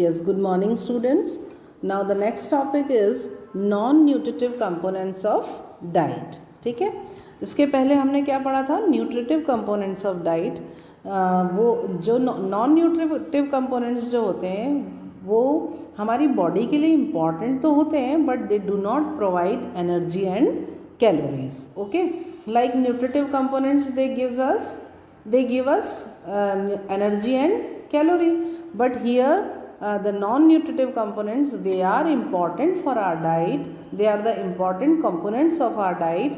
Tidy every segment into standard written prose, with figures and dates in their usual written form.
Yes, good morning students. Now the next topic is non-nutritive components of diet. ठीक है, इसके पहले हमने क्या पढ़ा था? Nutritive components of diet. वो जो नॉन न्यूट्रिटिव कंपोनेंट्स जो होते हैं वो हमारी बॉडी के लिए इम्पॉर्टेंट तो होते हैं but they do not provide energy and calories. Okay, like nutritive components they give us energy and calorie, but here the non-nutritive components, they are important for our diet, they are the important components of our diet,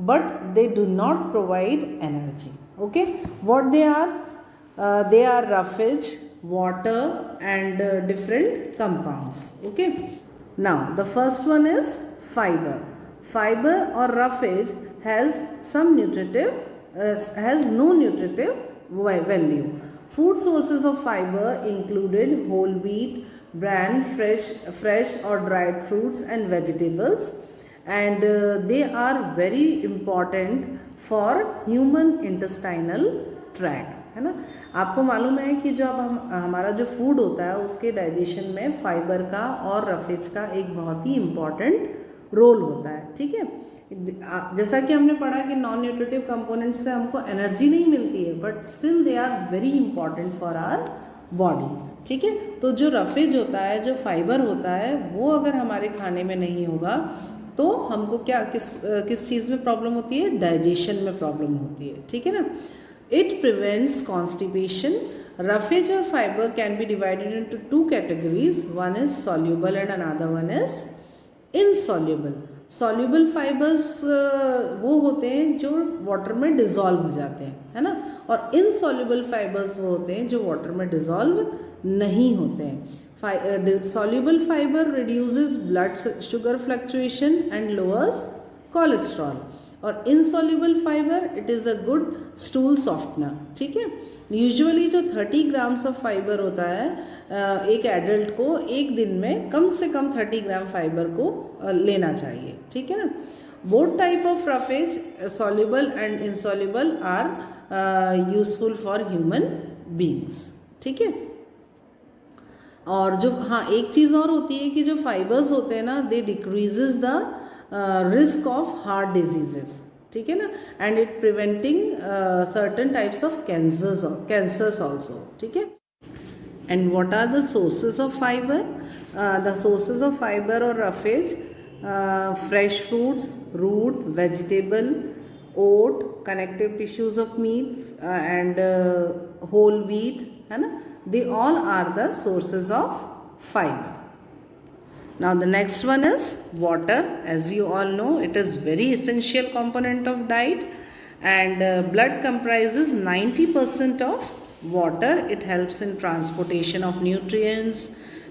but they do not provide energy. Okay, what they are? They are roughage, water and different compounds. Okay, now the first one is fiber. Fiber or roughage has some nutritive has no nutritive value. Food sources of fiber included whole wheat, bran, fresh or dried fruits and vegetables, and they are very important for human intestinal tract. है ना, आपको मालूम है कि जब हमारा जो food होता है उसके डाइजेशन में फाइबर का और रफेज का एक बहुत ही इम्पॉर्टेंट रोल होता है. ठीक है, जैसा कि हमने पढ़ा कि नॉन न्यूट्रिटिव कंपोनेंट्स से हमको एनर्जी नहीं मिलती है but still they are very important for our body. ठीक है, तो जो रफेज होता है, जो फाइबर होता है, वो अगर हमारे खाने में नहीं होगा तो हमको क्या किस चीज़ में प्रॉब्लम होती है? डाइजेशन में प्रॉब्लम होती है. ठीक है ना. It prevents constipation. रफेज और fibre can be divided into two categories. One is soluble and another one is insoluble. Soluble fibres वो होते हैं जो वाटर में डिज़ोल्व हो जाते हैं, है ना, और इनसॉल्यूबल फाइबर्स वो होते हैं जो वाटर में डिज़ोल्व नहीं होते हैं. Soluble fibre reduces blood sugar fluctuation and lowers cholesterol, और insoluble fibre it is a good stool softener. ठीक है, यूजुअली जो 30 ग्राम्स ऑफ फाइबर होता है एक एडल्ट को एक दिन में कम से कम 30 ग्राम फाइबर को लेना चाहिए. ठीक है ना. Both type of roughage, soluble and insoluble, are useful for human beings. ठीक है, और जो एक चीज़ और होती है कि जो फाइबर्स होते हैं ना, they decreases the risk of heart diseases. ठीक है ना, and it preventing certain types of cancers also. ठीक है. And what are the sources of fiber? The sources of fiber or roughage, fresh fruits, root, vegetable, oat, connective tissues of meat, and whole wheat, है ना, they all are the sources of fiber. Now the next one is water. As you all know, it is very essential component of diet, and blood comprises 90% of water. It helps in transportation of nutrients,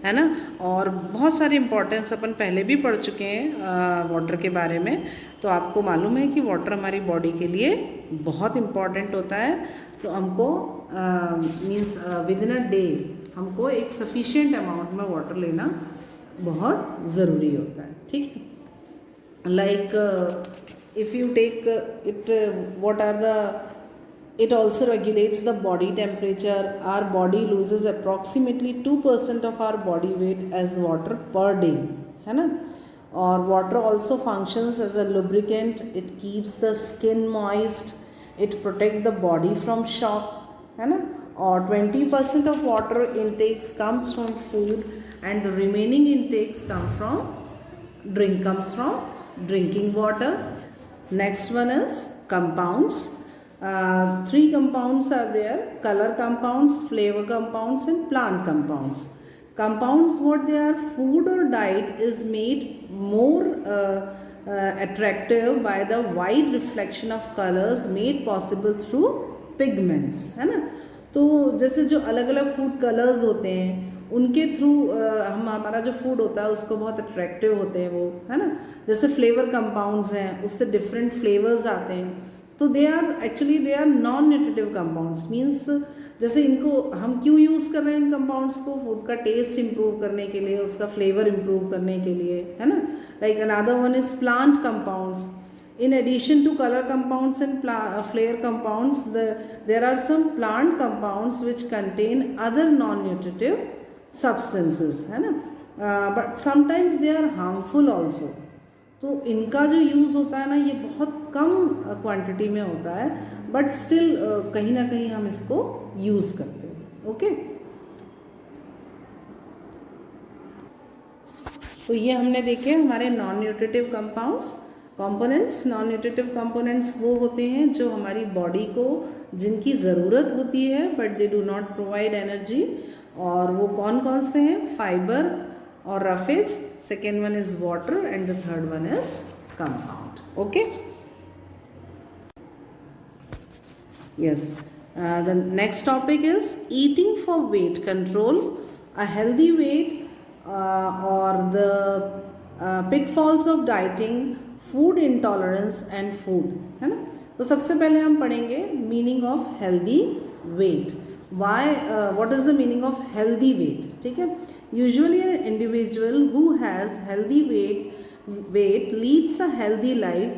है ना, और बहुत सारे importance अपन पहले भी पढ़ चुके हैं वाटर के बारे में. तो आपको मालूम है कि वाटर हमारी बॉडी के लिए बहुत इम्पॉर्टेंट होता है. तो हमको means with in a day हमको एक सफिशिएंट अमाउंट में वाटर लेना बहुत ज़रूरी होता है. ठीक है, like if you take it, what are the, it also regulates the body temperature. Our body loses approximately 2% of our body weight as water per day, है ना, और water also functions as a lubricant. It keeps the skin moist, it protects the body from shock, है ना, और 20% of water intakes comes from food and the remaining intakes comes from drinking water. Next one is compounds. 3 compounds are there: color compounds, flavor compounds and plant compounds. Compounds, what they are? Food or diet is made more attractive by the wide reflection of colors made possible through pigments, है ना. तो जैसे जो अलग अलग food colours होते हैं उनके थ्रू हमारा जो फूड होता है उसको बहुत अट्रैक्टिव होते हैं वो, है ना. जैसे फ्लेवर कंपाउंड्स हैं, उससे डिफरेंट फ्लेवर्स आते हैं. तो they are non nutritive compounds. Means जैसे इनको हम क्यों यूज़ कर रहे हैं इन कंपाउंड्स को? फूड का टेस्ट इम्प्रूव करने के लिए, उसका फ्लेवर इम्प्रूव करने के लिए, है ना. Like another one is plant compounds. In addition to colour compounds and flavour compounds, there are some plant compounds which contain other non nutritive substances, है ना, but sometimes they are harmful also. तो इनका जो use होता है ना ये बहुत कम क्वांटिटी में होता है, बट स्टिल कहीं ना कहीं हम इसको यूज़ करते हैं। ओके, तो ये हमने देखे हमारे non nutritive compounds components. Non nutritive components वो होते हैं जो हमारी बॉडी को जिनकी ज़रूरत होती है but they do not provide energy, और वो कौन कौन से हैं? फाइबर और roughage, second one is water and the third one is compound. Okay, yes, the next topic is eating for weight control, a healthy weight, or the pitfalls of dieting, food intolerance and food, है ना। तो सबसे पहले हम पढ़ेंगे meaning of healthy weight. Why, what is the meaning of healthy weight? ठीक है, usually an individual who has healthy weight leads a healthy life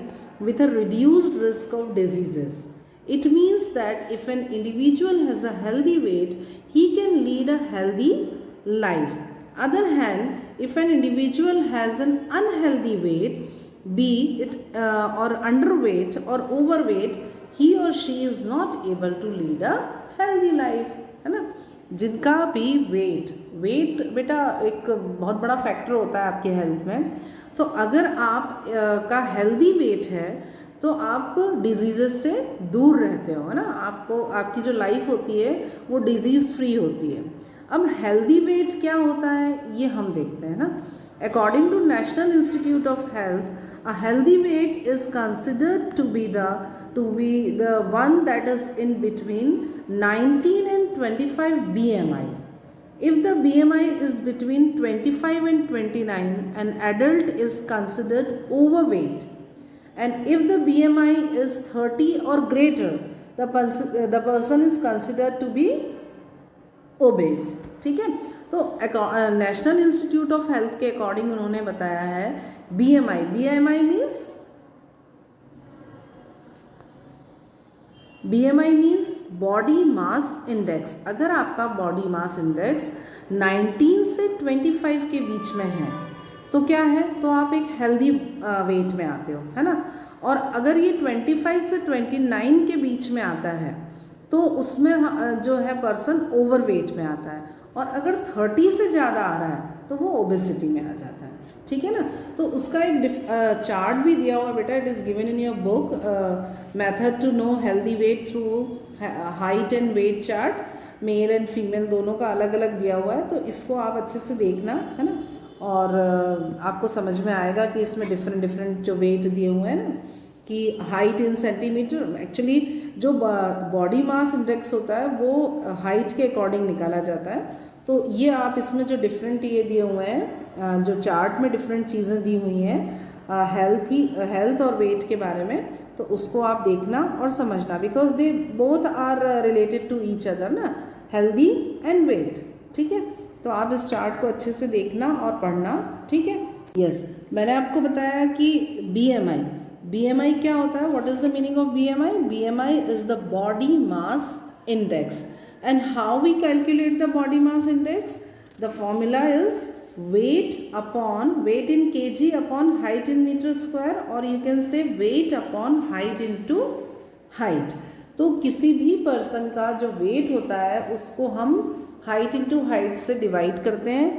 with a reduced risk of diseases. It means that if an individual has a healthy weight, he can lead a healthy life. Other hand, if an individual has an unhealthy weight, be it or underweight or overweight, he or she is not able to lead a healthy life, है ना। जिनका भी wait बेटा एक बहुत बड़ा factor होता है आपके हेल्थ में। तो अगर आप का हेल्दी वेट है तो आप डिजीज़ से दूर रहते हो, है ना। आपको आपकी जो लाइफ होती है वो डिजीज़ फ्री होती है। अब हेल्दी वेट क्या होता है ये हम देखते हैं ना। According to National Institute of Health, a healthy weight is considered to be the one that is in between 19 and 25 BMI. If the BMI is between 25 and 29, an adult is considered overweight. And if the BMI is 30 or greater, the person is considered to be obese. ठीक है, तो national Institute of health के according उन्होंने बताया है BMI means body mass index. अगर आपका body mass index 19 से 25 के बीच में है तो क्या है? तो आप एक हेल्दी वेट में आते हो, है ना। और अगर ये 25 से 29 के बीच में आता है तो उसमें जो है पर्सन ओवर वेट में आता है, और अगर 30 से ज़्यादा आ रहा है तो वो ओबेसिटी में आ जाता है। ठीक है ना। तो उसका एक चार्ट भी दिया हुआ बेटा, it is given in your book, method to know healthy weight through height and weight chart. Male and female दोनों का अलग अलग दिया हुआ है, तो इसको आप अच्छे से देखना, है ना। और आपको समझ में आएगा कि इसमें डिफरेंट जो वेट दिए हुए हैं ना, कि हाइट इन सेंटीमीटर। एक्चुअली जो बॉडी मास इंडेक्स होता है वो हाइट के अकॉर्डिंग निकाला जाता है। तो ये आप इसमें जो डिफरेंट ये दिए हुए हैं, जो चार्ट में डिफरेंट चीज़ें दी हुई हैं हेल्थ और वेट के बारे में, तो उसको आप देखना और समझना, because they both are related to each other ना, हेल्दी एंड वेट। ठीक है, तो आप इस चार्ट को अच्छे से देखना और पढ़ना। ठीक है, यस, मैंने आपको बताया कि BMI क्या होता है? What is the meaning of BMI is the body mass index. And how we calculate the body mass index? The formula is weight in kg upon height in meter square, और you can say weight upon height into height। तो किसी भी person का जो wait होता है उसको हम हाइट इंटू हाइट से डिवाइड करते हैं,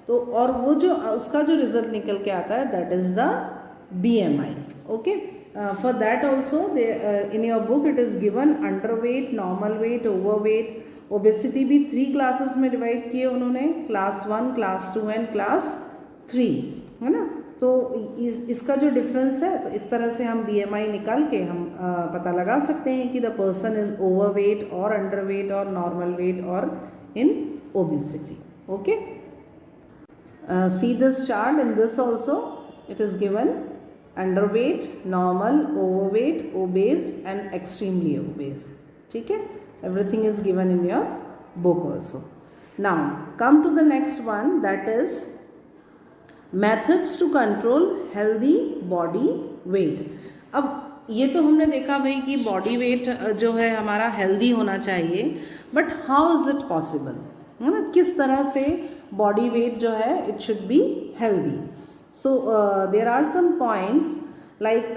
तो और वो जो उसका जो रिजल्ट निकल के आता है that is the BMI। Okay, for that also in your book it is given under weight, normal weight, over weight, obesity भी 3 क्लासेस में डिवाइड किए उन्होंने, क्लास 1, क्लास 2 एंड क्लास 3, है ना। तो इसका जो डिफरेंस है, तो इस तरह से हम BMI निकाल के हम पता लगा सकते हैं कि the person is overweight और अंडर वेट और नॉर्मल वेट और in obesity. Okay, see this chart, in this also it is given underweight, normal, overweight, obese and extremely obese. ठीक है, everything is given in your book also. Now come to the next one, that is methods to control healthy body weight. अब ये तो हमने देखा भाई कि body weight जो है हमारा हेल्दी होना चाहिए, but how is it possible? है ना, किस तरह से बॉडी वेट जो है it should be healthy. So there are some points like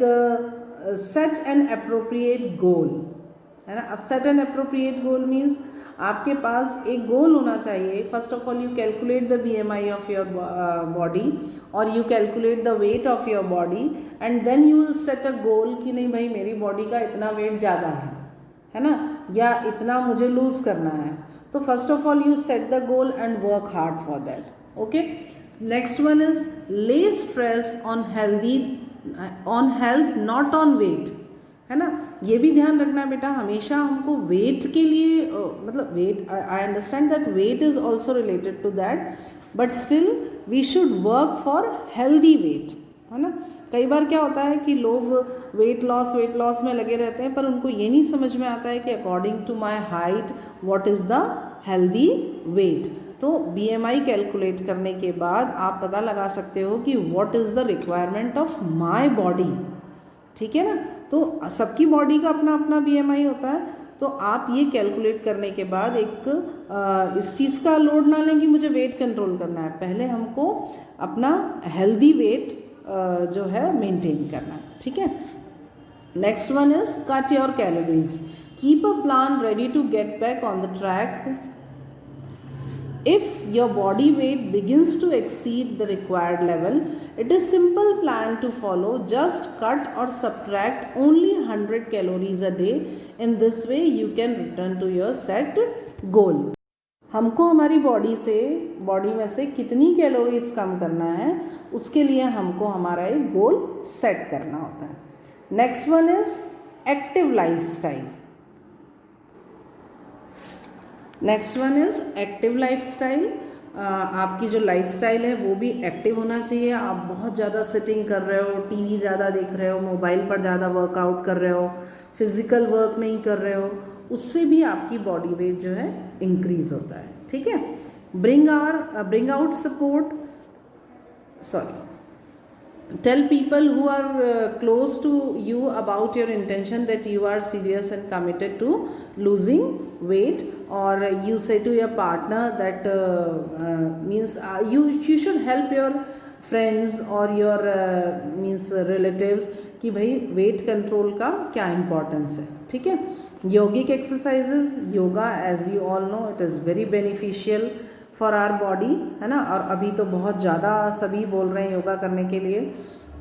set an appropriate goal, है ना. अब set an appropriate goal means आपके पास एक गोल होना चाहिए. First of all you calculate the BMI of your body और you calculate the weight of your body and then you will set अ गोल कि नहीं भाई मेरी बॉडी का इतना वेट ज़्यादा है ना, या इतना मुझे लूज़ करना है. तो first of all you set the goal and work hard for that. Okay. Next one is lay stress on health not on weight, है ना. ये भी ध्यान रखना बेटा, हमेशा हमको वेट के लिए मतलब weight, I understand that weight is also related to that, but still we should work for healthy weight, है ना. कई बार क्या होता है कि लोग वेट लॉस में लगे रहते हैं, पर उनको ये नहीं समझ में आता है कि according to my height what is the healthy weight. तो BMI कैलकुलेट करने के बाद आप पता लगा सकते हो कि what is the requirement of my body. ठीक है ना. तो सबकी बॉडी का अपना अपना BMI होता है. तो आप ये कैलकुलेट करने के बाद एक इस चीज़ का लोड ना लें कि मुझे वेट कंट्रोल करना है. पहले हमको अपना हेल्दी वेट जो है मेंटेन करना है. ठीक है. Next one is cut your calories. Keep a plan ready to get back on the track. If your body weight begins to exceed the required level, it is simple plan to follow. Just cut or subtract only 100 calories a day. In this way, you can return to your set goal. हमको हमारी body में से कितनी calories कम करना है, उसके लिए हमको हमारा एक गोल सेट करना होता है. Next one is active lifestyle. Next one is active lifestyle. आपकी जो लाइफस्टाइल है वो भी एक्टिव होना चाहिए. आप बहुत ज़्यादा सिटिंग कर रहे हो, टीवी ज़्यादा देख रहे हो, मोबाइल पर ज़्यादा वर्कआउट कर रहे हो, फिजिकल वर्क नहीं कर रहे हो, उससे भी आपकी बॉडी वेट जो है इंक्रीज होता है. ठीक है. Bring out support, tell people who are close to you about your intention that you are serious and committed to losing weight, or you say to your partner that means you should help your friends or your means relatives कि भाई weight control का क्या importance है. ठीक है. Yogic exercises, yoga as you all know it is very beneficial for our body, है ना. और अभी तो बहुत ज़्यादा सभी बोल रहे हैं योगा करने के लिए.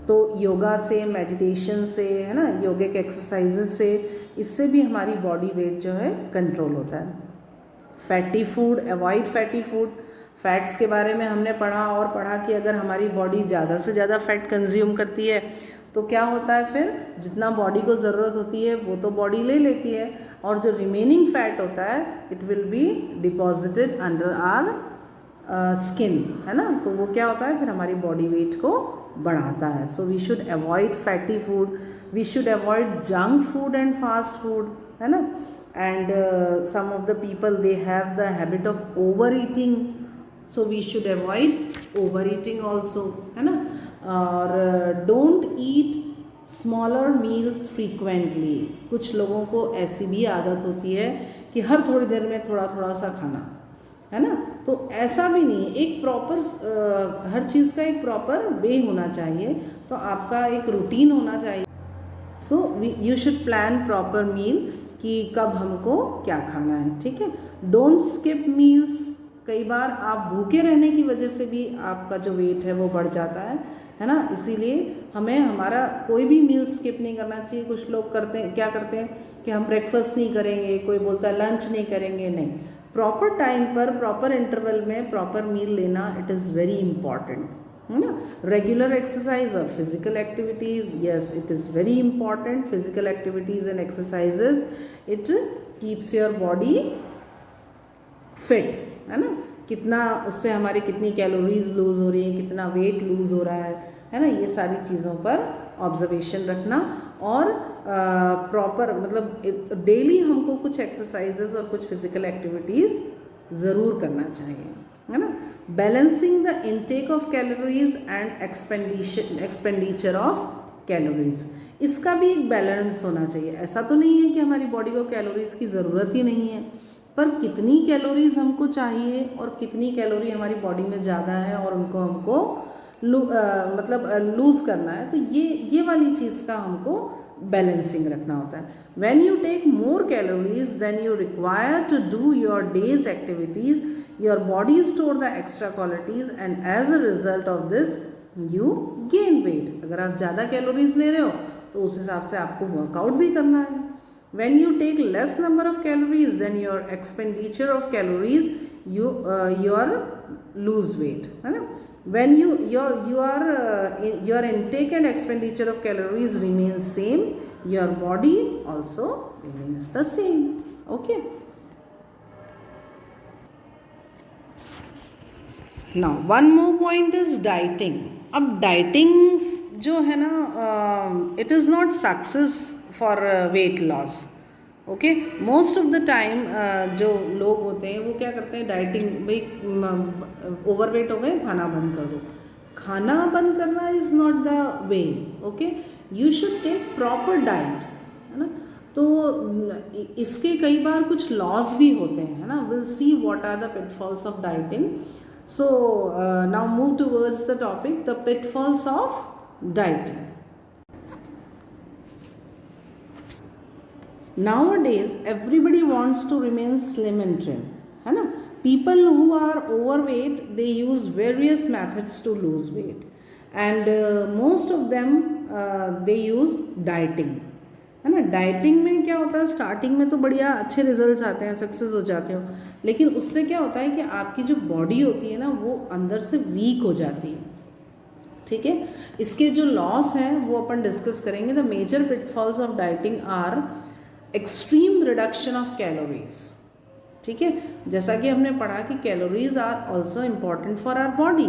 तो योगा से, मेडिटेशन से, है ना, योगिक एक्सरसाइजेज से, इससे भी हमारी बॉडी वेट जो है कंट्रोल होता है. Fatty food, avoid fatty food. Fats के बारे में हमने पढ़ा कि अगर हमारी बॉडी ज़्यादा से ज़्यादा फैट कंज्यूम करती है तो क्या होता है, फिर जितना बॉडी को ज़रूरत होती है वो तो बॉडी ले लेती है, और जो रिमेनिंग फैट होता है it will be deposited under our skin, है ना. तो वो क्या होता है, फिर हमारी बॉडी वेट को बढ़ाता है. So we should avoid fatty food, we should avoid junk food and fast food, है ना. And some of the people they have the habit of over eating, so we should avoid over eating also, है ना. और don't eat smaller meals frequently. कुछ लोगों को ऐसी भी आदत होती है कि हर थोड़ी देर में थोड़ा थोड़ा सा खाना, है ना. तो ऐसा भी नहीं है. एक प्रॉपर हर चीज़ का एक प्रॉपर वे होना चाहिए. तो आपका एक रूटीन होना चाहिए. So you should plan proper meal कि कब हमको क्या खाना है. ठीक है. Don't skip meals. कई बार आप भूखे रहने की वजह से भी आपका जो वेट है वो बढ़ जाता है ना. इसीलिए हमें हमारा कोई भी मील स्किप नहीं करना चाहिए. कुछ लोग क्या करते हैं कि हम ब्रेकफास्ट नहीं करेंगे, कोई बोलता है लंच नहीं करेंगे. नहीं, प्रॉपर टाइम पर, प्रॉपर इंटरवल में प्रॉपर मील लेना इट इज़ वेरी इंपॉर्टेंट, है ना. रेगुलर एक्सरसाइज और physical activities, yes it is very important. Physical activities and exercises it keeps your body fit, है ना. कितना उससे हमारी कितनी कैलोरीज लूज़ हो रही हैं, कितना वेट लूज़ हो रहा है ना. ये सारी चीज़ों पर ऑब्जर्वेशन रखना और प्रॉपर मतलब डेली हमको कुछ एक्सरसाइजेज और कुछ फिजिकल एक्टिविटीज़ ज़रूर करना चाहिए, है ना. Balancing the intake of calories and expenditure of calories. इसका भी एक बैलेंस होना चाहिए. ऐसा तो नहीं है कि हमारी बॉडी को कैलोरीज की ज़रूरत ही नहीं है. पर कितनी कैलोरीज हमको चाहिए और कितनी कैलोरी हमारी बॉडी में ज़्यादा है और उनको हमको लूज़ करना है, तो ये वाली चीज़ का हमको बैलेंसिंग रखना होता है. When you take more calories than you require to do your days activities, your body store the extra qualities and as a result of this you gain weight. अगर आप ज़्यादा कैलोरीज ले रहे हो तो उस हिसाब से आपको वर्कआउट भी करना है. When you take less number of calories, then your expenditure of calories, your lose weight, है ना. When your intake and expenditure of calories remains same, your body also remains the same. Okay. Now one more point is dieting. अब dieting जो है ना, it is not success for weight loss. Okay, most of the time जो लोग होते हैं वो क्या करते हैं, डाइटिंग, भाई ओवरवेट हो गए खाना बंद कर दो. खाना बंद करना is not the way. Okay, you should take proper diet, है ना. तो इसके कई बार कुछ लॉस भी होते हैं, है ना. Will see what are the pitfalls of dieting. So now move towards the topic, the pitfalls of dieting. Nowadays everybody wants to remain slim and trim, है ना. People who are overweight, they use various methods to lose weight, and most of them they use dieting, है ना. Dieting में क्या होता है, starting में तो बढ़िया अच्छे रिजल्ट्स आते हैं, सक्सेस हो जाते हो, लेकिन उससे क्या होता है कि आपकी जो बॉडी होती है ना वो अंदर से वीक हो जाती है. ठीक है, इसके जो लॉस हैं वो अपन डिस्कस करेंगे. The major pitfalls of dieting are extreme reduction of calories. ठीक है, जैसा कि हमने पढ़ा कि calories are also important for our body.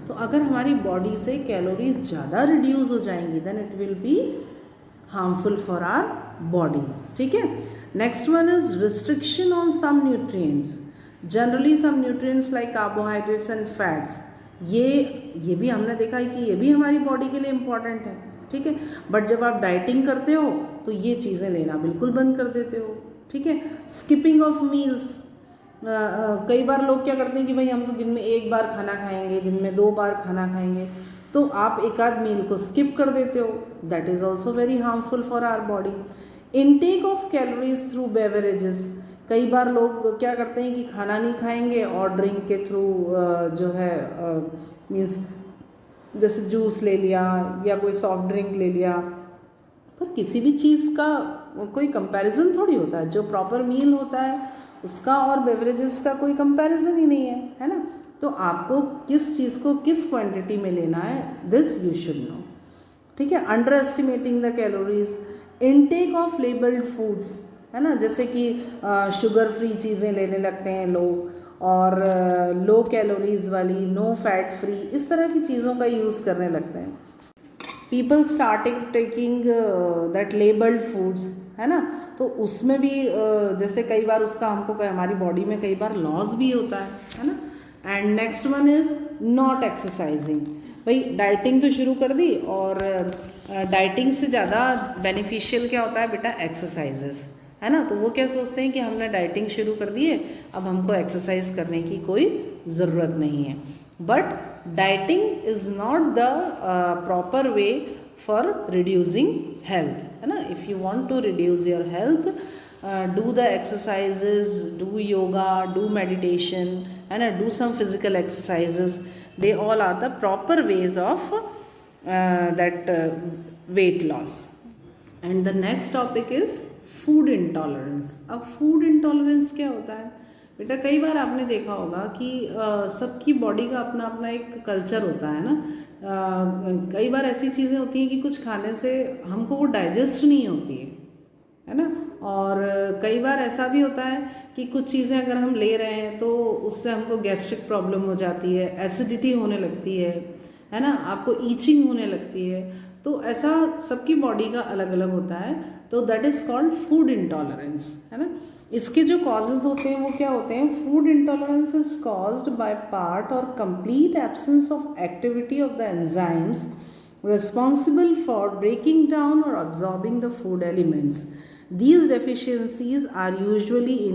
तो अगर हमारी बॉडी से कैलोरीज ज़्यादा रिड्यूस हो जाएंगी then it will be harmful for our body. ठीक है, next one is restriction on some nutrients. Generally some nutrients like carbohydrates and fats, ये भी हमने देखा है कि ये भी हमारी बॉडी के लिए इम्पॉर्टेंट है. ठीक है, बट जब आप डाइटिंग करते हो तो ये चीज़ें लेना बिल्कुल बंद कर देते हो. ठीक है, स्किपिंग ऑफ मील्स. कई बार लोग क्या करते हैं कि भाई हम तो दिन में एक बार खाना खाएंगे, दिन में 2 बार खाना खाएंगे, तो आप एक आध मील को स्किप कर देते हो. That is also very harmful for our body. Intake of calories through beverages. कई बार लोग क्या करते हैं कि खाना नहीं खाएंगे और ड्रिंक के थ्रू जो है मीन्स जैसे जूस ले लिया या कोई सॉफ्ट ड्रिंक ले लिया. पर किसी भी चीज़ का कोई कंपैरिजन थोड़ी होता है. जो प्रॉपर मील होता है उसका और बेवरेजेस का कोई कंपैरिजन ही नहीं है ना. तो आपको किस चीज़ को किस क्वांटिटी में लेना है, दिस यू शुड नो. ठीक है, under estimating the calories. Intake of labelled foods, है ना, जैसे कि शुगर फ्री चीज़ें लेने लगते हैं लोग, और लो कैलोरीज वाली, नो फैट फ्री, इस तरह की चीज़ों का यूज़ करने लगते हैं. People starting taking that labelled foods, है ना. तो उसमें भी जैसे कई बार उसका हमको हमारी बॉडी में कई बार लॉस भी होता है ना. And next one is not exercising. भाई डाइटिंग तो शुरू कर दी, और डाइटिंग से ज़्यादा बेनिफिशियल क्या होता है बेटा, एक्सरसाइजेस, है ना. तो वो क्या सोचते हैं कि हमने डाइटिंग शुरू कर दी है, अब हमको एक्सरसाइज करने की कोई ज़रूरत नहीं है. But dieting is not the proper way for reducing health, है ना. If you want to reduce your health, do the exercises, do yoga, do meditation, है ना, do some physical exercises. They all are the proper ways of that weight loss. And the next topic is food intolerance. अब food intolerance क्या होता है बेटा, कई बार आपने देखा होगा कि सबकी बॉडी का अपना अपना एक कल्चर होता है ना. कई बार ऐसी चीज़ें होती हैं कि कुछ खाने से हमको वो डाइजेस्ट नहीं होती है ना. और कई बार ऐसा भी होता है कि कुछ चीज़ें अगर हम ले रहे हैं तो उससे हमको गैस्ट्रिक प्रॉब्लम हो जाती है, एसिडिटी होने लगती है ना, आपको ईचिंग होने लगती है. तो ऐसा सबकी बॉडी का अलग अलग होता है. तो that is called food intolerance, है ना. इसके जो कॉजेज़ होते हैं वो क्या होते हैं, food intolerance is caused by part और complete absence of activity of the enzymes responsible for breaking down or absorbing the food elements. These deficiencies are usually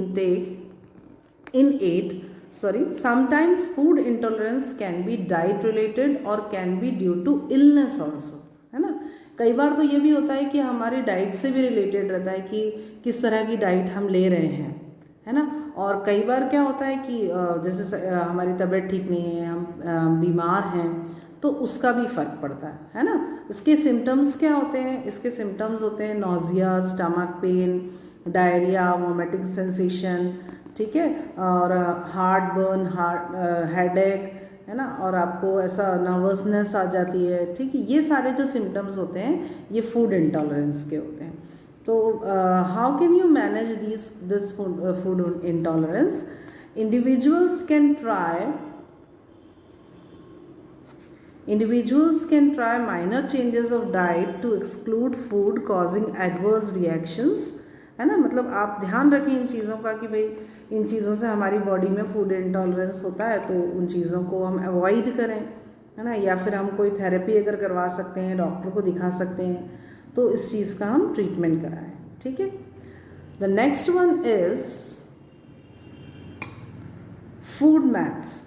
sometimes food intolerance can be diet related or can be due to illness also, है ना। कई बार तो ये भी होता है कि हमारी डाइट से भी रिलेटेड रहता है कि किस तरह की डाइट हम ले रहे हैं, है ना। और कई बार क्या होता है कि जैसे हमारी तबीयत ठीक नहीं है, हम बीमार हैं, तो उसका भी फ़र्क पड़ता है ना। इसके सिम्टम्स क्या होते हैं? इसके सिम्टम्स होते हैं nausea, stomach pain, diarrhoea, vomiting sensation, ठीक है, और हार्ट बर्न, हेडेक, है ना, और आपको ऐसा नर्वसनेस आ जाती है, ठीक है। ये सारे जो सिम्टम्स होते हैं ये फूड इंटॉलरेंस के होते हैं। तो how can you manage this food intolerance? Individuals can try minor changes of diet to exclude food causing adverse reactions, है ना। मतलब आप ध्यान रखें इन चीज़ों का कि भाई इन चीज़ों से हमारी बॉडी में फूड इंटॉलरेंस होता है, तो उन चीज़ों को हम अवॉइड करें, है ना। या फिर हम कोई थेरेपी अगर करवा सकते हैं, डॉक्टर को दिखा सकते हैं, तो इस चीज़ का हम ट्रीटमेंट कराएं, ठीक है। The next one is food maths.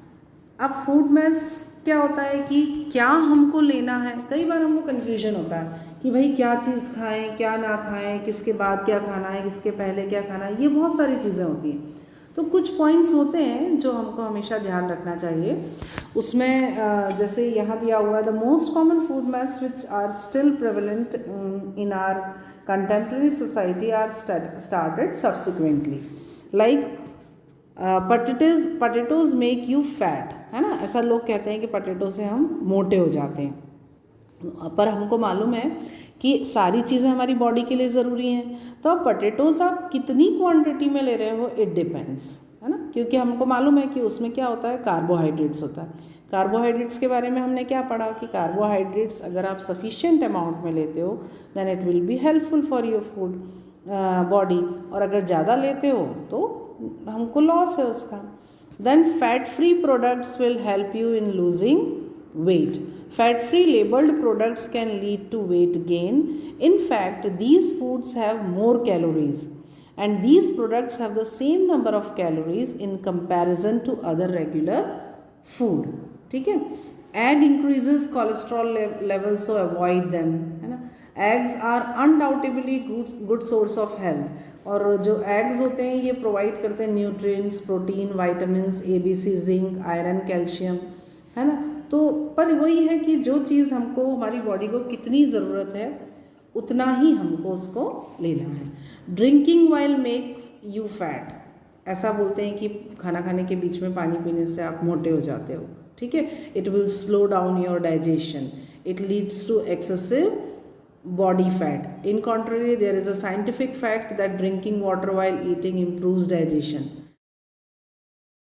अब फूड मैथ्स क्या होता है कि क्या हमको लेना है। कई बार हमको कन्फ्यूजन होता है कि भाई क्या चीज़ खाएं, क्या ना खाएं, किसके बाद क्या खाना है, किसके पहले क्या खाना है, ये बहुत सारी चीज़ें होती हैं। तो कुछ पॉइंट्स होते हैं जो हमको हमेशा ध्यान रखना चाहिए। उसमें जैसे यहाँ दिया हुआ है, the most common food myths which are still prevalent in our contemporary society are started subsequently, like potatoes make you fat, है ना। ऐसा लोग कहते हैं कि पटेटो से हम मोटे हो जाते हैं, पर हमको मालूम है कि सारी चीज़ें हमारी बॉडी के लिए ज़रूरी हैं। तो अब पटेटोज आप कितनी क्वांटिटी में ले रहे हो, इट डिपेंड्स, है ना। क्योंकि हमको मालूम है कि उसमें क्या होता है, कार्बोहाइड्रेट्स होता है। कार्बोहाइड्रेट्स के बारे में हमने क्या पढ़ा कि कार्बोहाइड्रेट्स अगर आप सफिशिएंट अमाउंट में लेते हो then it will be helpful for your food body, और अगर ज़्यादा लेते हो तो हमको लॉस है उसका। Then fat free products will help you in losing weight. Fat free labelled products can lead to weight gain. In fact these foods have more calories and these products have the same number of calories in comparison to other regular food, ठीक है। Egg increases cholesterol level, so avoid them, है ना। Eggs are undoubtedly good source of health, और जो eggs होते हैं ये provide करते हैं nutrients, protein, vitamins, ABC, zinc, iron, calcium, है ना। तो पर वही है कि जो चीज़ हमको हमारी बॉडी को कितनी ज़रूरत है उतना ही हमको उसको लेना है। Drinking while makes you fat, ऐसा बोलते हैं कि खाना खाने के बीच में पानी पीने से आप मोटे हो जाते हो, ठीक है। It will slow down your digestion, it leads to excessive body fat. In contrary, there is a scientific fact that drinking water while eating improves digestion.